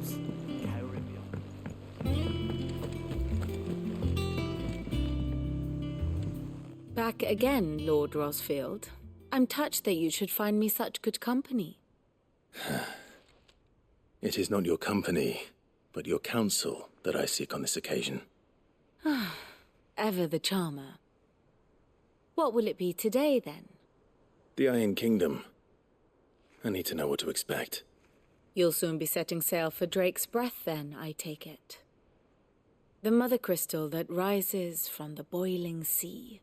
rules. Back again, Lord Rosfield. I'm touched that you should find me such good company. It is not your company, but your counsel that I seek on this occasion. Ever the charmer. What will it be today, then? The Iron Kingdom. I need to know what to expect. You'll soon be setting sail for Drake's Breath, then, I take it. The mother crystal that rises from the boiling sea.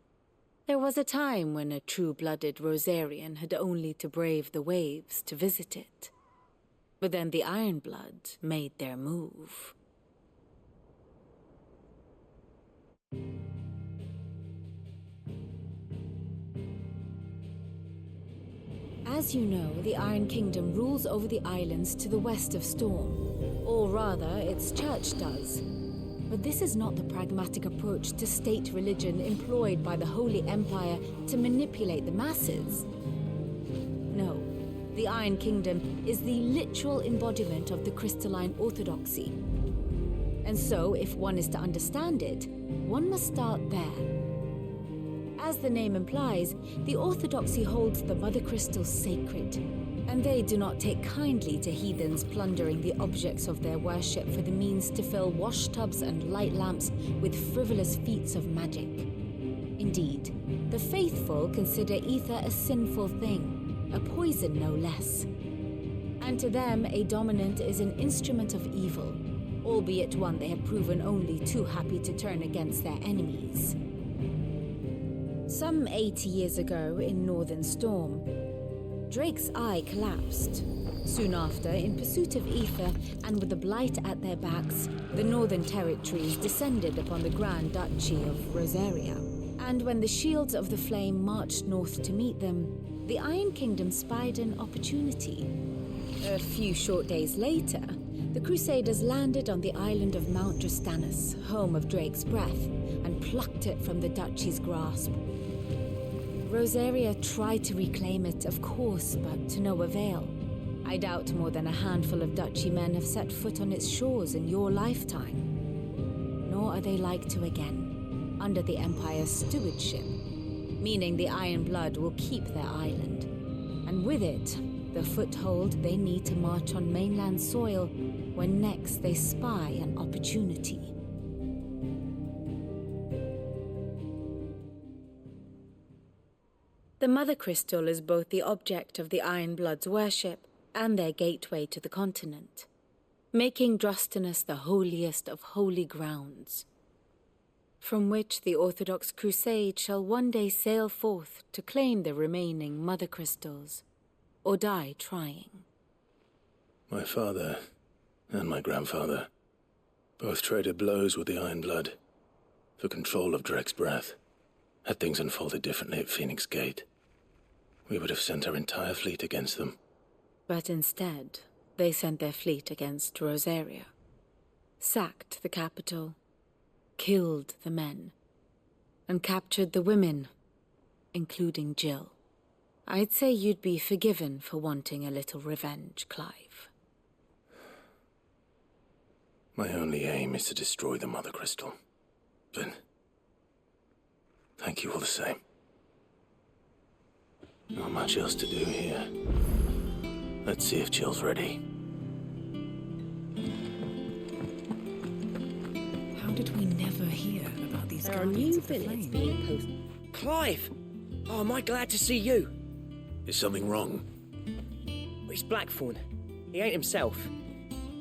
There was a time when a true-blooded Rosarian had only to brave the waves to visit it. But then the Ironblood made their move. As you know, the Iron Kingdom rules over the islands to the west of Storm. Or rather, its church does. But this is not the pragmatic approach to state religion employed by the Holy Empire to manipulate the masses. No, the Iron Kingdom is the literal embodiment of the crystalline orthodoxy. And so, if one is to understand it, one must start there. As the name implies, the orthodoxy holds the mother crystals sacred, and they do not take kindly to heathens plundering the objects of their worship for the means to fill washtubs and light lamps with frivolous feats of magic. Indeed, the faithful consider ether a sinful thing, a poison no less. And to them, a dominant is an instrument of evil, albeit one they have proven only too happy to turn against their enemies. Some 80 years ago in Northern Storm, Drake's eye collapsed. Soon after, in pursuit of ether and with the blight at their backs, the Northern Territories descended upon the Grand Duchy of Rosaria. And when the Shields of the Flame marched north to meet them, the Iron Kingdom spied an opportunity. A few short days later, the Crusaders landed on the island of Mount Drastanus, home of Drake's Breath, and plucked it from the Duchy's grasp. Rosaria tried to reclaim it, of course, but to no avail. I doubt more than a handful of Duchy men have set foot on its shores in your lifetime. Nor are they like to again, under the Empire's stewardship, meaning the Iron Blood will keep their island. And with it, the foothold they need to march on mainland soil when next they spy an opportunity. The Mother Crystal is both the object of the Iron Blood's worship and their gateway to the continent, making Drastanus the holiest of holy grounds, from which the Orthodox Crusade shall one day sail forth to claim the remaining Mother Crystals, or die trying. My father and my grandfather both traded blows with the Iron Blood for control of Drake's Breath. Had things unfolded differently at Phoenix Gate, we would have sent our entire fleet against them. But instead, they sent their fleet against Rosaria, sacked the capital, killed the men, and captured the women, including Jill. I'd say you'd be forgiven for wanting a little revenge, Clive. My only aim is to destroy the Mother Crystal. But thank you all the same. Not much else to do here. Let's see if Jill's ready. How did we never hear about these There are Guardians new of the billets Flame? being posted. Clive! Oh, am I glad to see you. Is something wrong? It's Blackthorne. He ain't himself.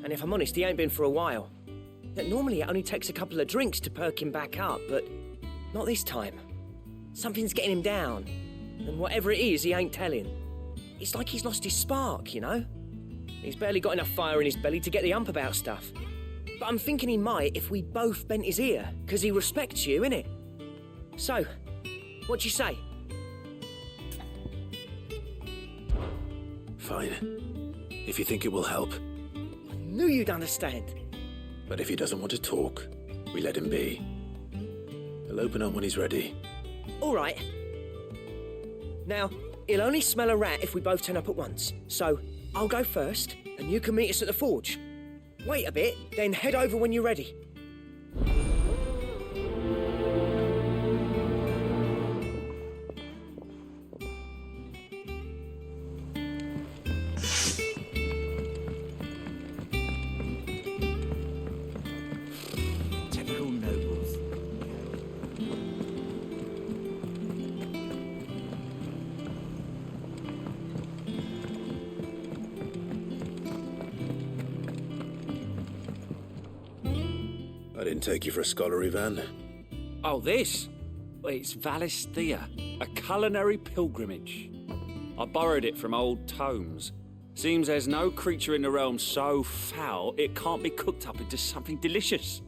And if I'm honest, he ain't been for a while. Normally it only takes a couple of drinks to perk him back up, but not this time. Something's getting him down. And whatever it is, he ain't telling. It's like he's lost his spark, you know? He's barely got enough fire in his belly to get the ump about stuff. But I'm thinking he might if we both bent his ear, because he respects you, innit? So, what you say? Fine. If you think it will help. I knew you'd understand. But if he doesn't want to talk, we let him be. He'll open up when he's ready. All right. Now, he'll only smell a rat if we both turn up at once. So, I'll go first, and you can meet us at the forge. Wait a bit, then head over when you're ready. Typical nobles. I didn't take you for a scholarly van. Oh, this? Well, it's Valisthea, a culinary pilgrimage. I borrowed it from old tomes. Seems there's no creature in the realm so foul it can't be cooked up into something delicious.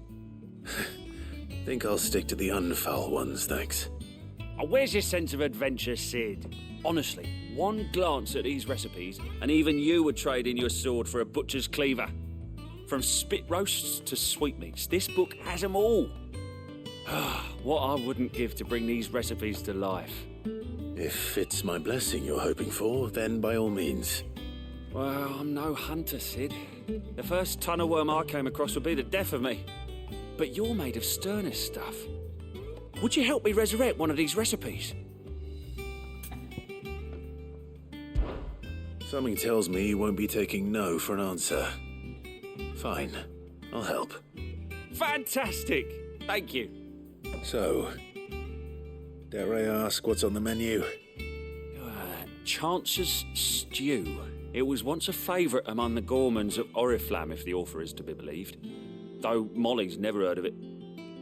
Think I'll stick to the unfoul ones, thanks. Oh, where's your sense of adventure, Sid? Honestly, one glance at these recipes, and even you would trade in your sword for a butcher's cleaver. From spit roasts to sweetmeats, this book has them all. What I wouldn't give to bring these recipes to life. If it's my blessing you're hoping for, then by all means. Well, I'm no hunter, Sid. The first tunnel worm I came across would be the death of me. But you're made of sterner stuff. Would you help me resurrect one of these recipes? Something tells me you won't be taking no for an answer. Fine, I'll help. Fantastic! Thank you. So, dare I ask what's on the menu? Chance's Stew. It was once a favourite among the gourmands of Oriflamme, if the author is to be believed. Though Molly's never heard of it.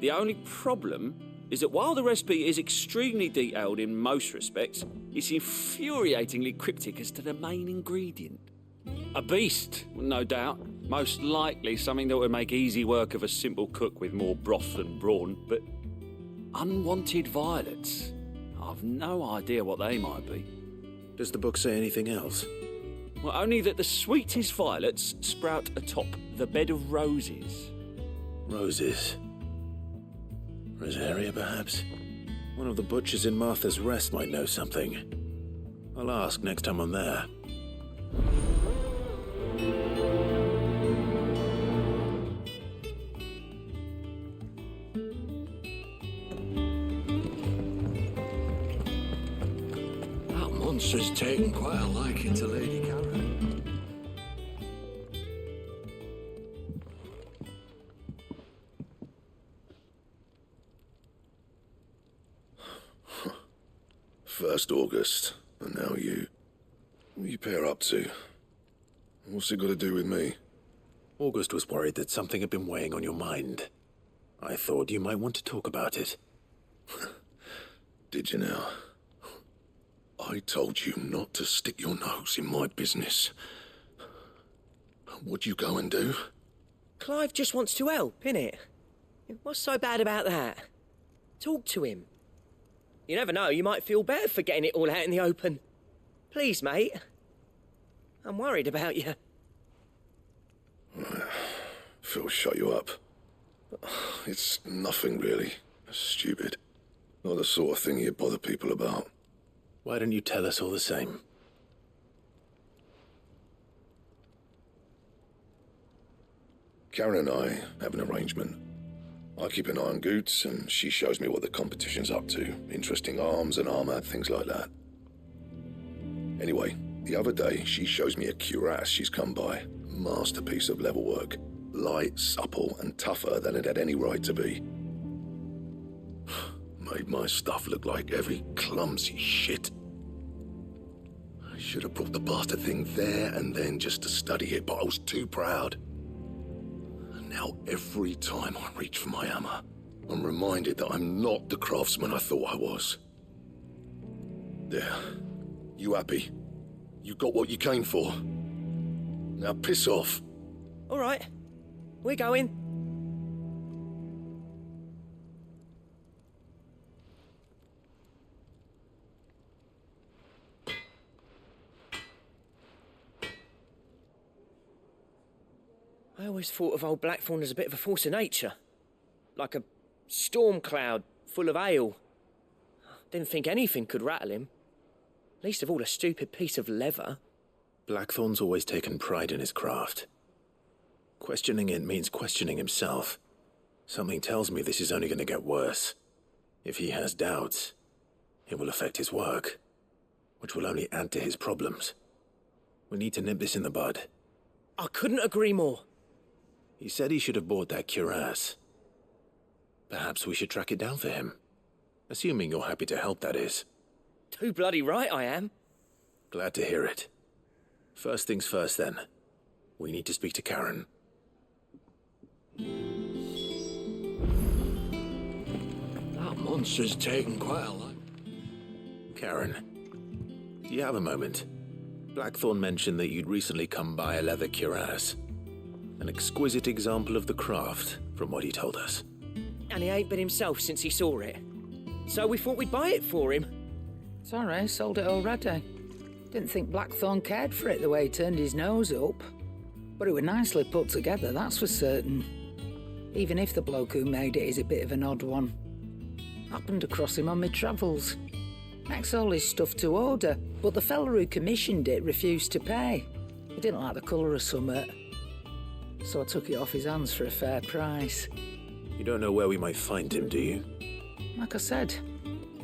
The only problem is that while the recipe is extremely detailed in most respects, it's infuriatingly cryptic as to the main ingredient. A beast, no doubt. Most likely something that would make easy work of a simple cook with more broth than brawn, but unwanted violets. I've no idea what they might be. Does the book say anything else? Well, only that the sweetest violets sprout atop the bed of roses. Roses. Rosaria, perhaps? One of the butchers in Martha's Rest might know something. I'll ask next time I'm there. That monster's taken quite a liking to Lady Caer. First August, and now you. What are you pair up to? What's it got to do with me? August was worried that something had been weighing on your mind. I thought you might want to talk about it. Did you now? I told you not to stick your nose in my business. What'd you go and do? Clive just wants to help, innit? What's so bad about that? Talk to him. You never know, you might feel better for getting it all out in the open. Please, mate. I'm worried about you. Phil shut you up. It's nothing really. Stupid. Not the sort of thing you bother people about. Why don't you tell us all the same? Charon and I have an arrangement. I keep an eye on Goots, and she shows me what the competition's up to. Interesting arms and armor, things like that. Anyway, the other day, she shows me a cuirass she's come by. Masterpiece of level work. Light, supple, and tougher than it had any right to be. Made my stuff look like heavy, clumsy shit. I should have brought the bastard thing there and then just to study it, but I was too proud. And now every time I reach for my hammer, I'm reminded that I'm not the craftsman I thought I was. There. You happy? You got what you came for. Now piss off. All right. We're going. I always thought of old Blackthorne as a bit of a force of nature. Like a storm cloud full of ale. Didn't think anything could rattle him. Least of all a stupid piece of leather. Blackthorne's always taken pride in his craft. Questioning it means questioning himself. Something tells me this is only going to get worse. If he has doubts, it will affect his work, which will only add to his problems. We need to nip this in the bud. I couldn't agree more. He said he should have bought that cuirass. Perhaps we should track it down for him. Assuming you're happy to help, that is. Too bloody right I am. Glad to hear it. First things first, then. We need to speak to Charon. That monster's taken quite a lot. Charon, do you have a moment? Blackthorne mentioned that you'd recently come by a leather cuirass. An exquisite example of the craft, from what he told us. And he ain't been himself since he saw it. So we thought we'd buy it for him. Sorry, sold it already. Didn't think Blackthorne cared for it the way he turned his nose up. But it was nicely put together, that's for certain. Even if the bloke who made it is a bit of an odd one. Happened across him on my travels. Makes all his stuff to order, but the fella who commissioned it refused to pay. He didn't like the colour of summit. So I took it off his hands for a fair price. You don't know where we might find him, do you? Like I said,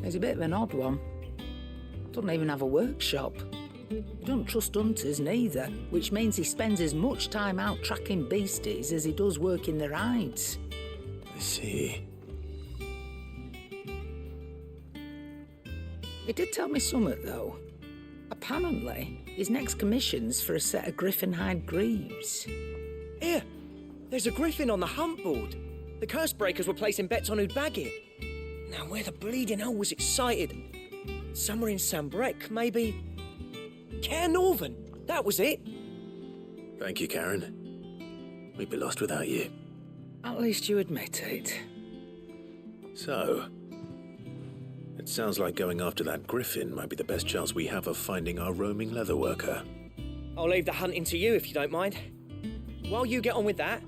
he's a bit of an odd one. Doesn't even have a workshop. He don't trust hunters neither, which means he spends as much time out tracking beasties as he does working their hides. I see. He did tell me something, though. Apparently, his next commission's for a set of griffin hide greaves. Here, there's a griffin on the hunt board. The curse breakers were placing bets on who'd bag it. Now, where the bleeding hell was excited? Somewhere in Sambrec, maybe. Caer Norvent, that was it. Thank you, Charon. We'd be lost without you. At least you admit it. So, it sounds like going after that griffin might be the best chance we have of finding our roaming leatherworker. I'll leave the hunting to you if you don't mind. While you get on with that,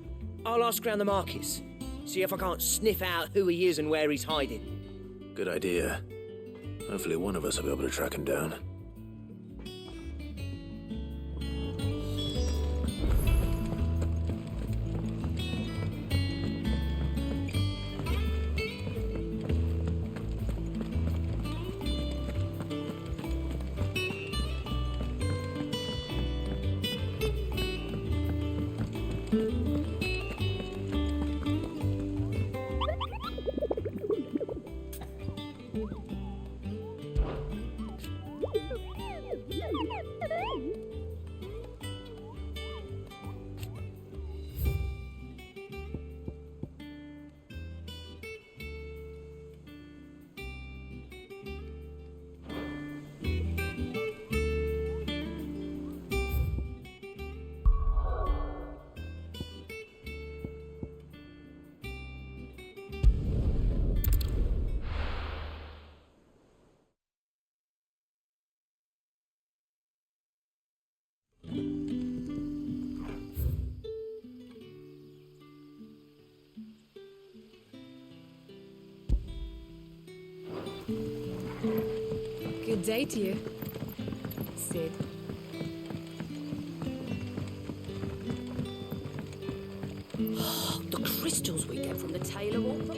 I'll ask around the markets. See if I can't sniff out who he is and where he's hiding. Good idea. Hopefully one of us will be able to track him down. Good day to you, Sid. The crystals we get from the Taylor Walker.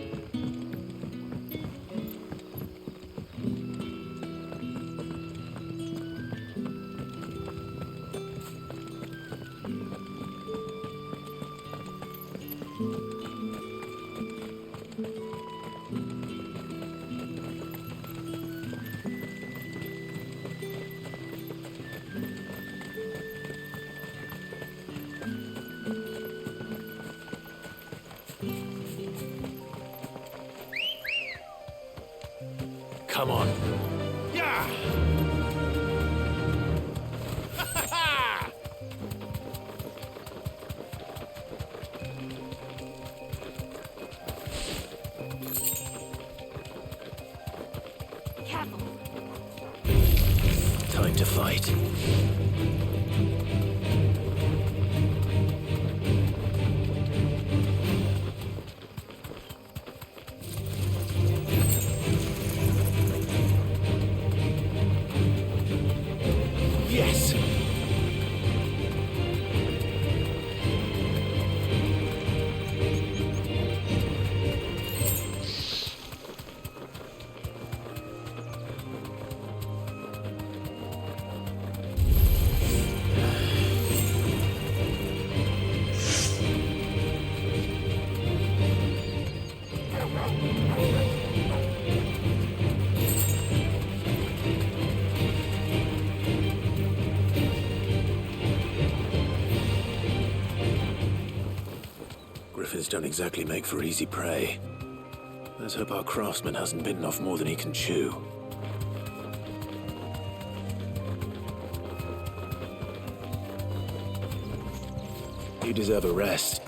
Come on. Yeah! Careful. Time to fight. Yes! Griffins don't exactly make for easy prey. Let's hope our craftsman hasn't bitten off more than he can chew. You deserve a rest.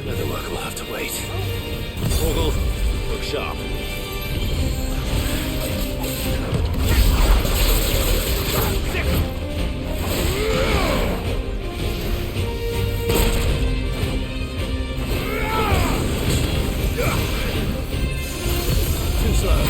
Leatherwork will have to wait. Torgal, look sharp. Too slow.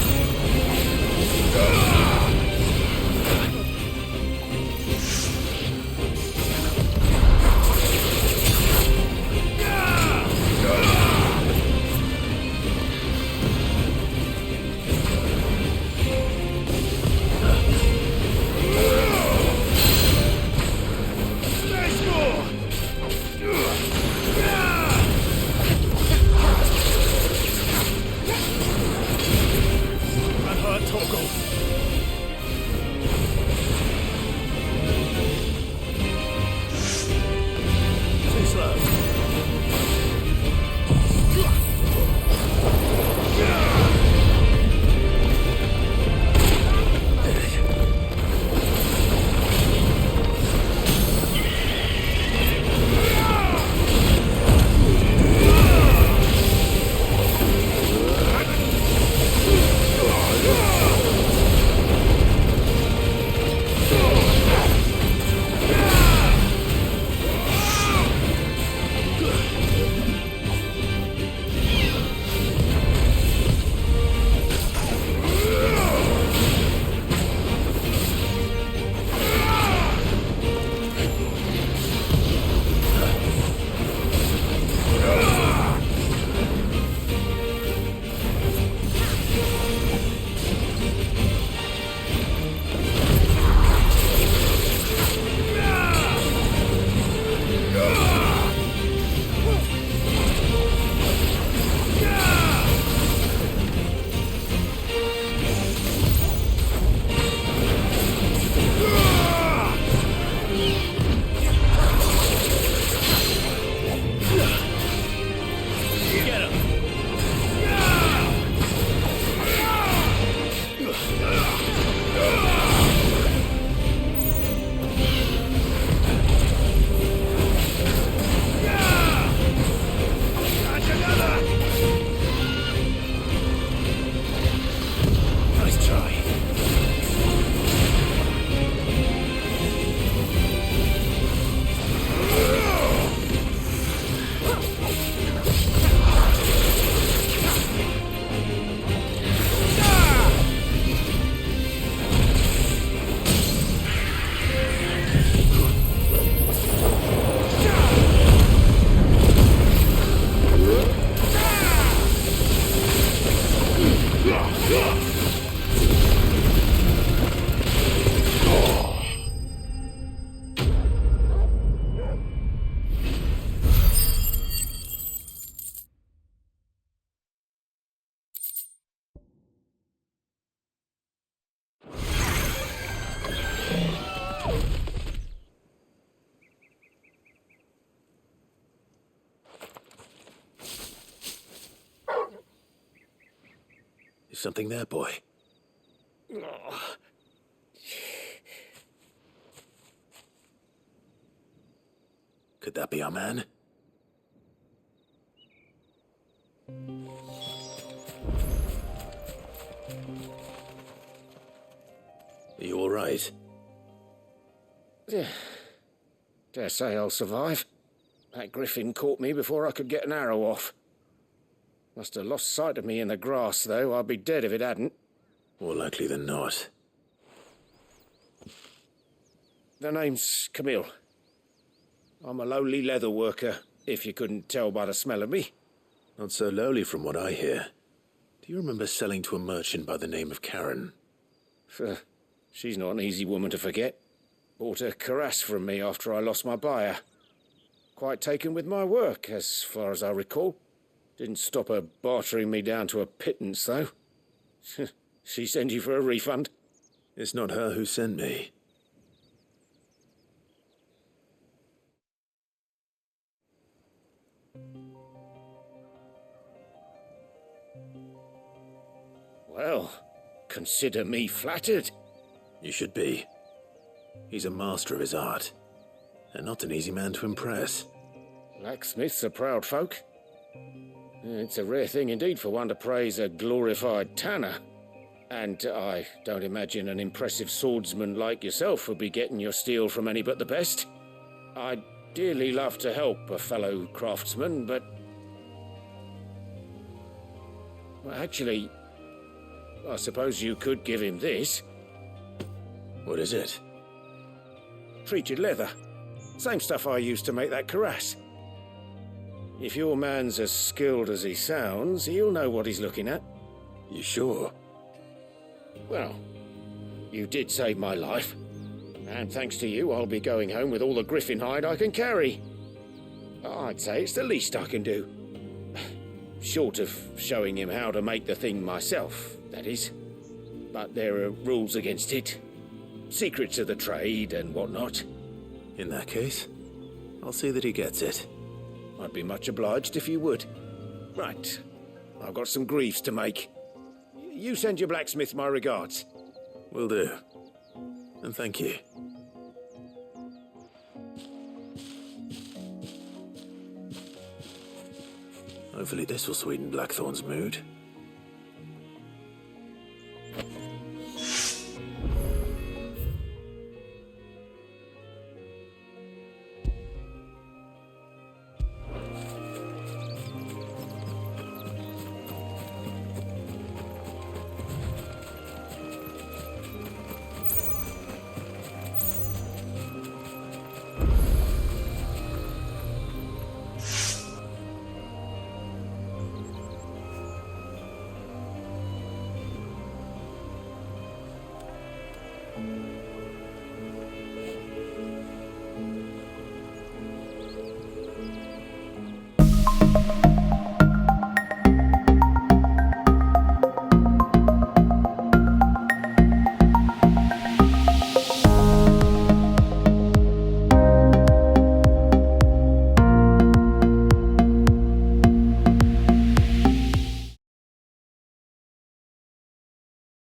Is something there, boy? Could that be our man? Are you all right? Dare say I'll survive. That griffin caught me before I could get an arrow off. Must have lost sight of me in the grass, though. I'd be dead if it hadn't. More likely than not. The name's Kamil. I'm a lowly leather worker, if you couldn't tell by the smell of me. Not so lowly from what I hear. Do you remember selling to a merchant by the name of Charon? She's not an easy woman to forget. bought a cuirass from me after I lost my buyer. Quite taken with my work, as far as I recall. Didn't stop her bartering me down to a pittance, though. She sent you for a refund? It's not her who sent me. Well, consider me flattered. You should be. He's a master of his art, and not an easy man to impress. Blacksmiths are proud folk. It's a rare thing indeed for one to praise a glorified tanner. And I don't imagine an impressive swordsman like yourself would be getting your steel from any but the best. I'd dearly love to help a fellow craftsman, but... Well, actually, I suppose you could give him this. What is it? Treated leather. Same stuff I used to make that cuirass. If your man's as skilled as he sounds, he'll know what he's looking at. You sure? Well, you did save my life. And thanks to you, I'll be going home with all the griffin hide I can carry. I'd say it's the least I can do. Short of showing him how to make the thing myself, that is. But there are rules against it. Secrets of the trade and whatnot. In that case, I'll see that he gets it. I'd be much obliged if you would. Right. I've got some greaves to make. You send your blacksmith my regards. Will do. And thank you. Hopefully this will sweeten Blackthorne's mood.